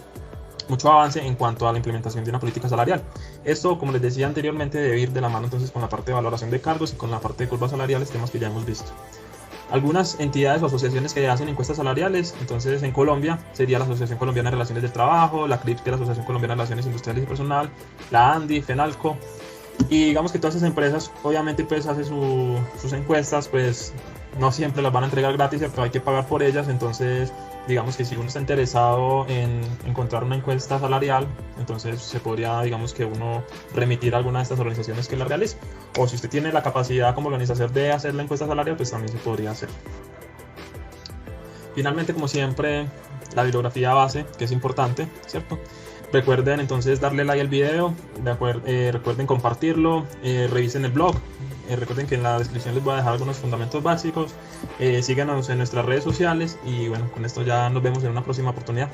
avance en cuanto a la implementación de una política salarial. Esto, como les decía anteriormente, debe ir de la mano entonces con la parte de valoración de cargos y con la parte de curvas salariales, temas que ya hemos visto. Algunas entidades o asociaciones que hacen encuestas salariales, entonces en Colombia sería la Asociación Colombiana de Relaciones del Trabajo, la CRIP, que es la Asociación Colombiana de Relaciones Industriales y Personal, la ANDI, FENALCO, y digamos que todas esas empresas obviamente pues hacen sus encuestas, pues no siempre las van a entregar gratis, pero hay que pagar por ellas. Entonces digamos que si uno está interesado en encontrar una encuesta salarial, entonces se podría, digamos que uno remitir a alguna de estas organizaciones que la realice, o si usted tiene la capacidad como organización de hacer la encuesta salarial, pues también se podría hacer. Finalmente, como siempre, la bibliografía base, que es importante, ¿cierto? Recuerden entonces darle like al video, recuerden compartirlo, revisen el blog, recuerden que en la descripción les voy a dejar algunos fundamentos básicos, síganos en nuestras redes sociales y bueno, con esto ya nos vemos en una próxima oportunidad.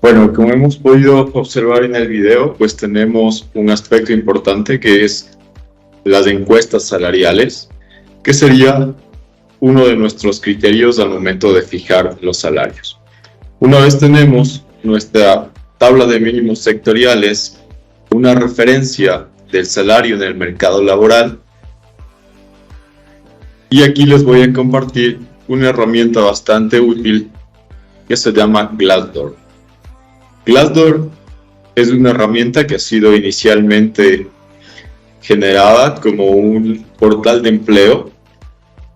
Bueno, como hemos podido observar en el video, pues tenemos un aspecto importante que es las encuestas salariales, que sería uno de nuestros criterios al momento de fijar los salarios. Una vez tenemos nuestra tabla de mínimos sectoriales, una referencia del salario en el mercado laboral, y aquí les voy a compartir una herramienta bastante útil que se llama Glassdoor. Glassdoor es una herramienta que ha sido inicialmente generada como un portal de empleo.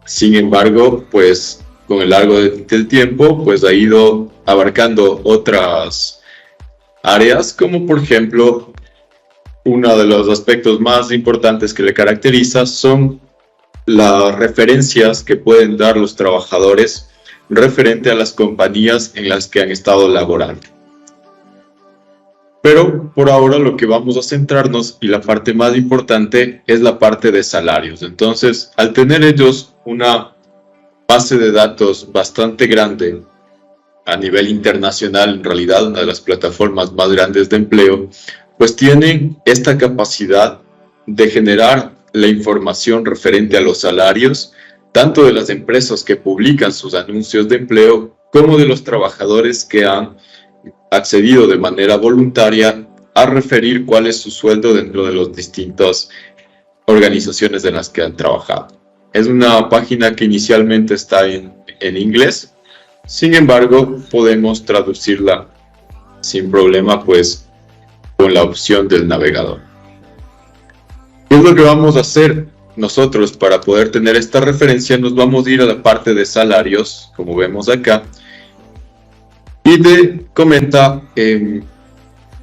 Sin embargo, pues con el largo del tiempo, pues ha ido abarcando otras áreas, como por ejemplo, uno de los aspectos más importantes que le caracteriza son las referencias que pueden dar los trabajadores referente a las compañías en las que han estado laborando. Pero por ahora lo que vamos a centrarnos y la parte más importante es la parte de salarios. Entonces, al tener ellos una base de datos bastante grande a nivel internacional, en realidad una de las plataformas más grandes de empleo, pues tienen esta capacidad de generar la información referente a los salarios, tanto de las empresas que publican sus anuncios de empleo como de los trabajadores que han accedido de manera voluntaria a referir cuál es su sueldo dentro de las distintas organizaciones en las que han trabajado. Es una página que inicialmente está en inglés, sin embargo podemos traducirla sin problema pues con la opción del navegador. ¿Qué es lo que vamos a hacer nosotros para poder tener esta referencia? Nos vamos a ir a la parte de salarios, como vemos acá, y te comenta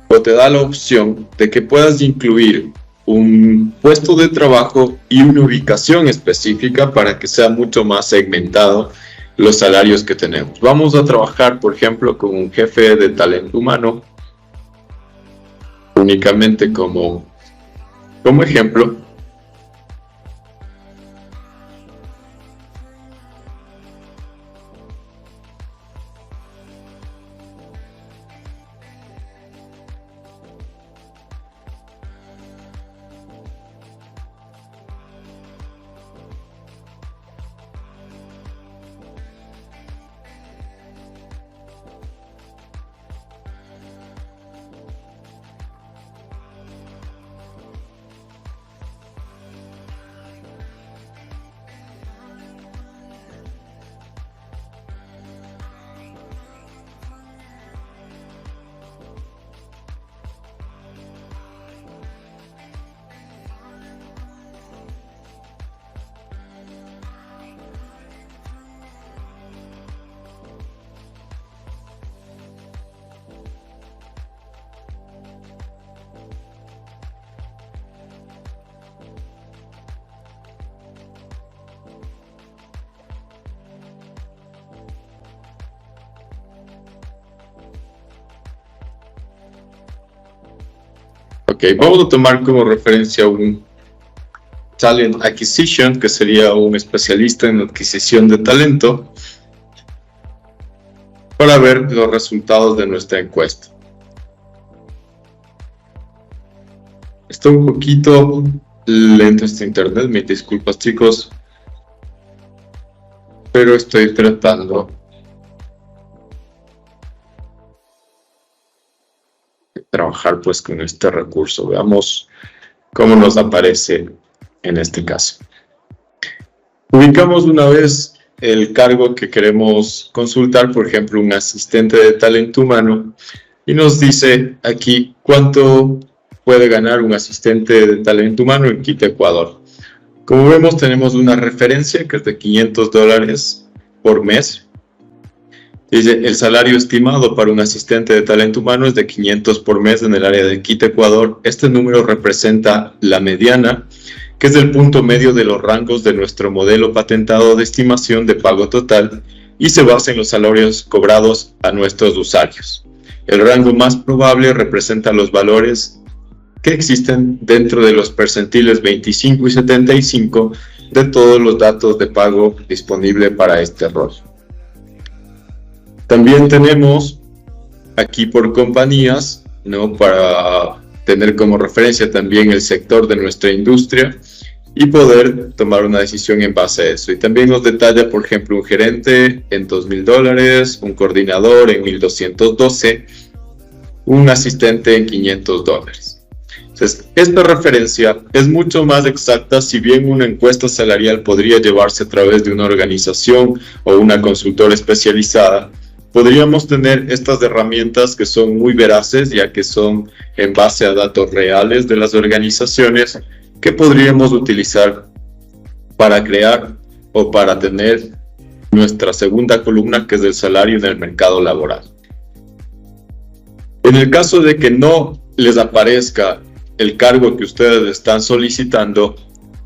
o te da la opción de que puedas incluir un puesto de trabajo y una ubicación específica para que sea mucho más segmentado los salarios que tenemos. Vamos a trabajar, por ejemplo, con un jefe de talento humano, únicamente como ejemplo. Ok, vamos a tomar como referencia un Talent Acquisition, que sería un especialista en adquisición de talento, para ver los resultados de nuestra encuesta. Está un poquito lento este internet, mis disculpas chicos, pero estoy tratando trabajar pues con este recurso. Veamos cómo nos aparece en este caso. Ubicamos una vez el cargo que queremos consultar, por ejemplo un asistente de talento humano, y nos dice aquí cuánto puede ganar un asistente de talento humano en Quito, Ecuador. Como vemos, tenemos una referencia que es de $500 por mes. Dice, el salario estimado para un asistente de talento humano es de 500 por mes en el área de Quito, Ecuador. Este número representa la mediana, que es el punto medio de los rangos de nuestro modelo patentado de estimación de pago total y se basa en los salarios cobrados a nuestros usuarios. El rango más probable representa los valores que existen dentro de los percentiles 25 y 75 de todos los datos de pago disponible para este rol. También tenemos aquí por compañías, ¿no?, para tener como referencia también el sector de nuestra industria y poder tomar una decisión en base a eso. Y también nos detalla, por ejemplo, un gerente en $2,000, un coordinador en $1,212, un asistente en $500. Entonces, esta referencia es mucho más exacta. Si bien una encuesta salarial podría llevarse a través de una organización o una consultora especializada, podríamos tener estas herramientas que son muy veraces, ya que son en base a datos reales de las organizaciones que podríamos utilizar para crear o para tener nuestra segunda columna, que es el salario en el mercado laboral. En el caso de que no les aparezca el cargo que ustedes están solicitando,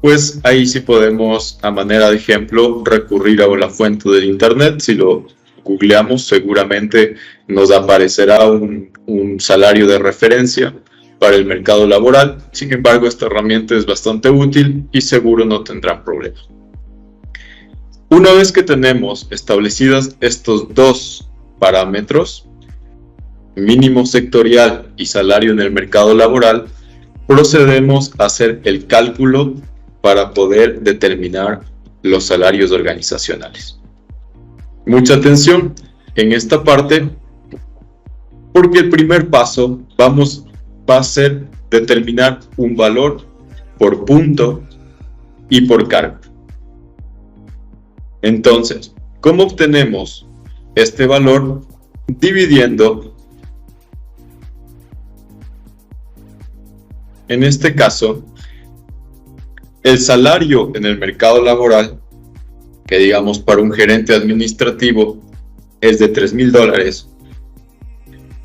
pues ahí sí podemos, a manera de ejemplo, recurrir a la fuente del internet. Si lo googleamos, seguramente nos aparecerá un salario de referencia para el mercado laboral. Sin embargo, esta herramienta es bastante útil y seguro no tendrán problemas. Una vez que tenemos establecidas estos dos parámetros, mínimo sectorial y salario en el mercado laboral, procedemos a hacer el cálculo para poder determinar los salarios organizacionales. Mucha atención, en esta parte porque el primer paso va a ser determinar un valor por punto y por cargo. Entonces, ¿cómo obtenemos este valor? Dividiendo, en este caso, el salario en el mercado laboral, que digamos para un gerente administrativo es de $3,000,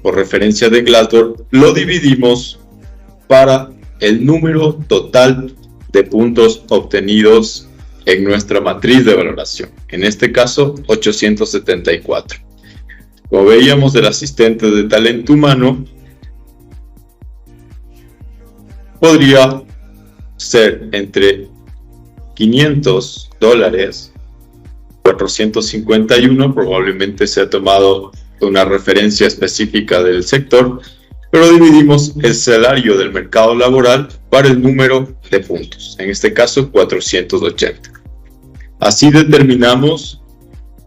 por referencia de Glassdoor, lo dividimos para el número total de puntos obtenidos en nuestra matriz de valoración. En este caso, 874. Como veíamos del asistente de talento humano, podría ser entre $500, 451, probablemente se ha tomado una referencia específica del sector, pero dividimos el salario del mercado laboral para el número de puntos, en este caso 480. Así determinamos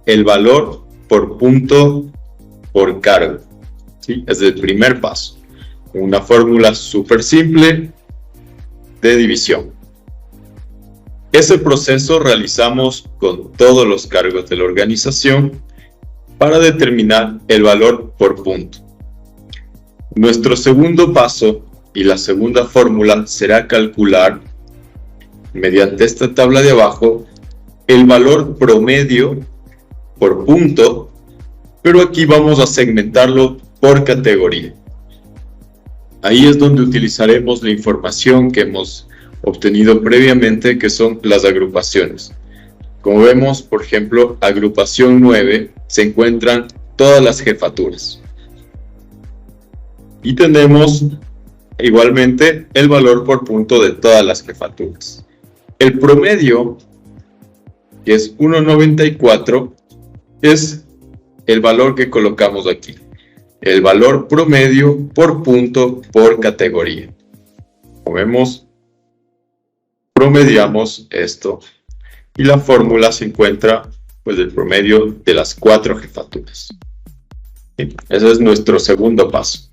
el valor por punto por cargo, ¿sí? Es el primer paso, una fórmula súper simple de división. Ese proceso realizamos con todos los cargos de la organización para determinar el valor por punto. Nuestro segundo paso y la segunda fórmula será calcular, mediante esta tabla de abajo, el valor promedio por punto, pero aquí vamos a segmentarlo por categoría. Ahí es donde utilizaremos la información que hemos obtenido previamente, que son las agrupaciones. Como vemos, por ejemplo, agrupación 9 se encuentran todas las jefaturas. Y tenemos igualmente el valor por punto de todas las jefaturas. El promedio, que es 1.94, es el valor que colocamos aquí. El valor promedio por punto por categoría. Como vemos, promediamos esto y la fórmula se encuentra pues el promedio de las 4 jefaturas. ¿Sí? Ese es nuestro segundo paso.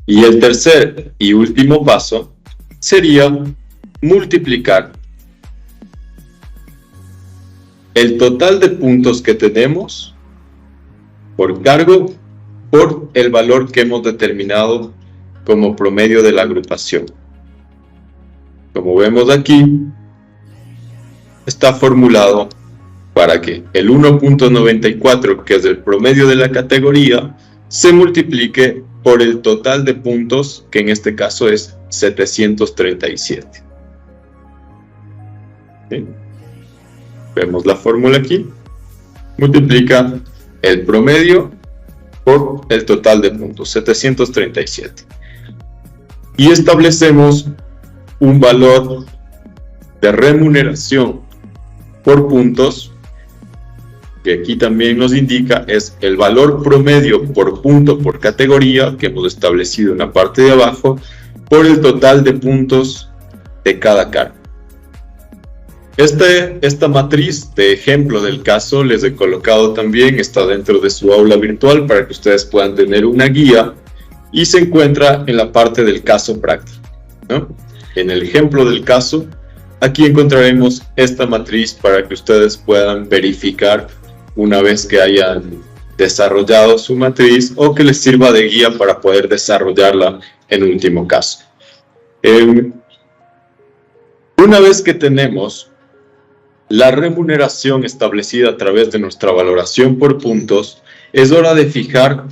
Y el tercer y último paso sería multiplicar el total de puntos que tenemos por cargo por el valor que hemos determinado como promedio de la agrupación. Como vemos aquí, está formulado para que el 1.94, que es el promedio de la categoría, se multiplique por el total de puntos, que en este caso es 737. ¿Sí? Vemos la fórmula aquí. Multiplica el promedio por el total de puntos, 737. Y establecemos un valor de remuneración por puntos, que aquí también nos indica es el valor promedio por punto por categoría, que hemos establecido en la parte de abajo, por el total de puntos de cada cargo. Esta matriz de ejemplo del caso les he colocado también, está dentro de su aula virtual para que ustedes puedan tener una guía, y se encuentra en la parte del caso práctico, ¿no? En el ejemplo del caso, aquí encontraremos esta matriz para que ustedes puedan verificar una vez que hayan desarrollado su matriz o que les sirva de guía para poder desarrollarla en último caso. Una vez que tenemos la remuneración establecida a través de nuestra valoración por puntos, es hora de fijar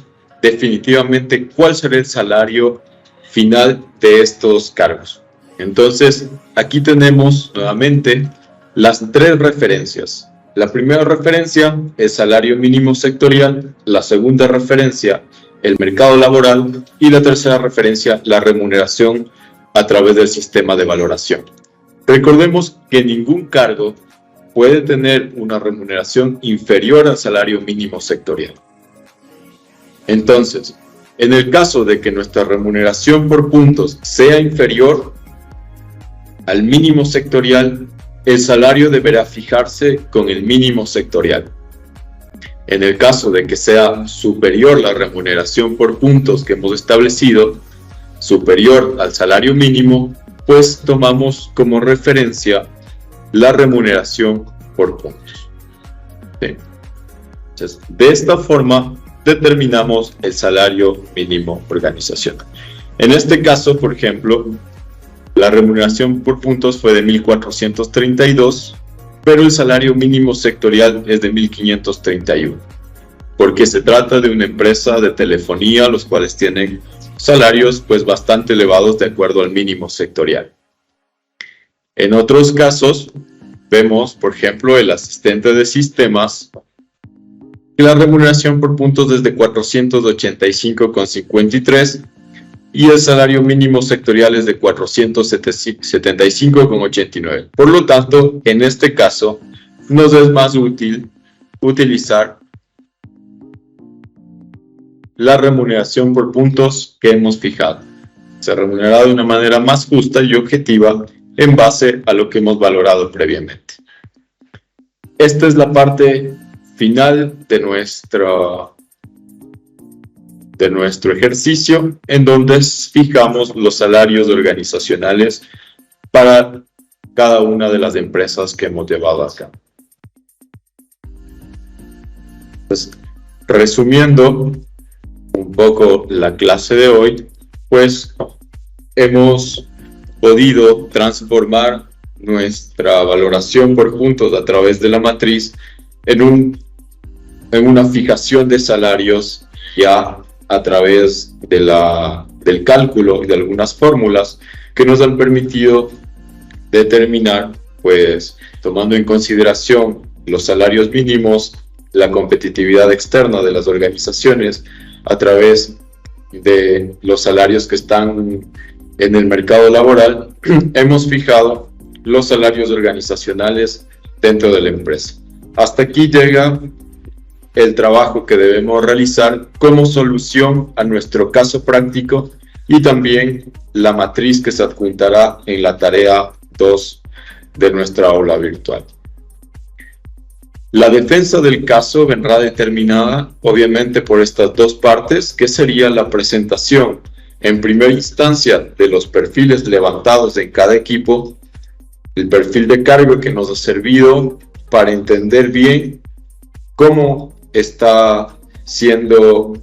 definitivamente cuál será el salario final de estos cargos. Entonces, aquí tenemos nuevamente las 3 referencias. La primera referencia, el salario mínimo sectorial. La segunda referencia, el mercado laboral. Y la tercera referencia, la remuneración a través del sistema de valoración. Recordemos que ningún cargo puede tener una remuneración inferior al salario mínimo sectorial. Entonces, en el caso de que nuestra remuneración por puntos sea inferior al mínimo sectorial, el salario deberá fijarse con el mínimo sectorial. En el caso de que sea superior la remuneración por puntos que hemos establecido, superior al salario mínimo, pues tomamos como referencia la remuneración por puntos. ¿Sí? Entonces, de esta forma determinamos el salario mínimo organizacional. En este caso, por ejemplo, la remuneración por puntos fue de 1.432, pero el salario mínimo sectorial es de 1.531, porque se trata de una empresa de telefonía, los cuales tienen salarios pues bastante elevados de acuerdo al mínimo sectorial. En otros casos, vemos, por ejemplo, el asistente de sistemas, que la remuneración por puntos es de 485,53 y el salario mínimo sectorial es de 475,89. Por lo tanto, en este caso, nos es más útil utilizar la remuneración por puntos que hemos fijado. Se remunerará de una manera más justa y objetiva en base a lo que hemos valorado previamente. Esta es la parte final de nuestro ejercicio, en donde fijamos los salarios organizacionales para cada una de las empresas que hemos llevado a cabo. Pues, resumiendo un poco la clase de hoy, pues hemos podido transformar nuestra valoración por puntos a través de la matriz en una fijación de salarios ya a través del cálculo y de algunas fórmulas que nos han permitido determinar, pues tomando en consideración los salarios mínimos, la competitividad externa de las organizaciones a través de los salarios que están en el mercado laboral, hemos fijado los salarios organizacionales dentro de la empresa. Hasta aquí llega el trabajo que debemos realizar como solución a nuestro caso práctico y también la matriz que se adjuntará en la tarea 2 de nuestra aula virtual. La defensa del caso vendrá determinada obviamente por estas dos partes, que sería la presentación en primera instancia de los perfiles levantados en cada equipo, el perfil de cargo que nos ha servido para entender bien cómo está siendo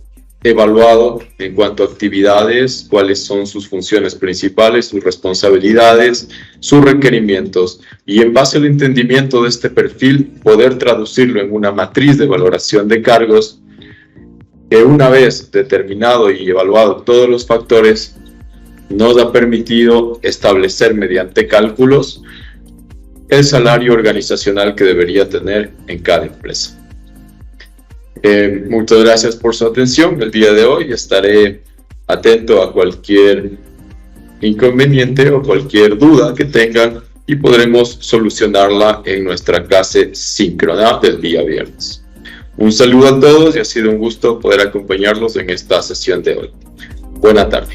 evaluado en cuanto a actividades, cuáles son sus funciones principales, sus responsabilidades, sus requerimientos, y en base al entendimiento de este perfil poder traducirlo en una matriz de valoración de cargos que, una vez determinado y evaluado todos los factores, nos ha permitido establecer mediante cálculos el salario organizacional que debería tener en cada empresa. Muchas gracias por su atención. El día de hoy estaré atento a cualquier inconveniente o cualquier duda que tengan y podremos solucionarla en nuestra clase síncrona del día viernes. Un saludo a todos y ha sido un gusto poder acompañarlos en esta sesión de hoy. Buena tarde.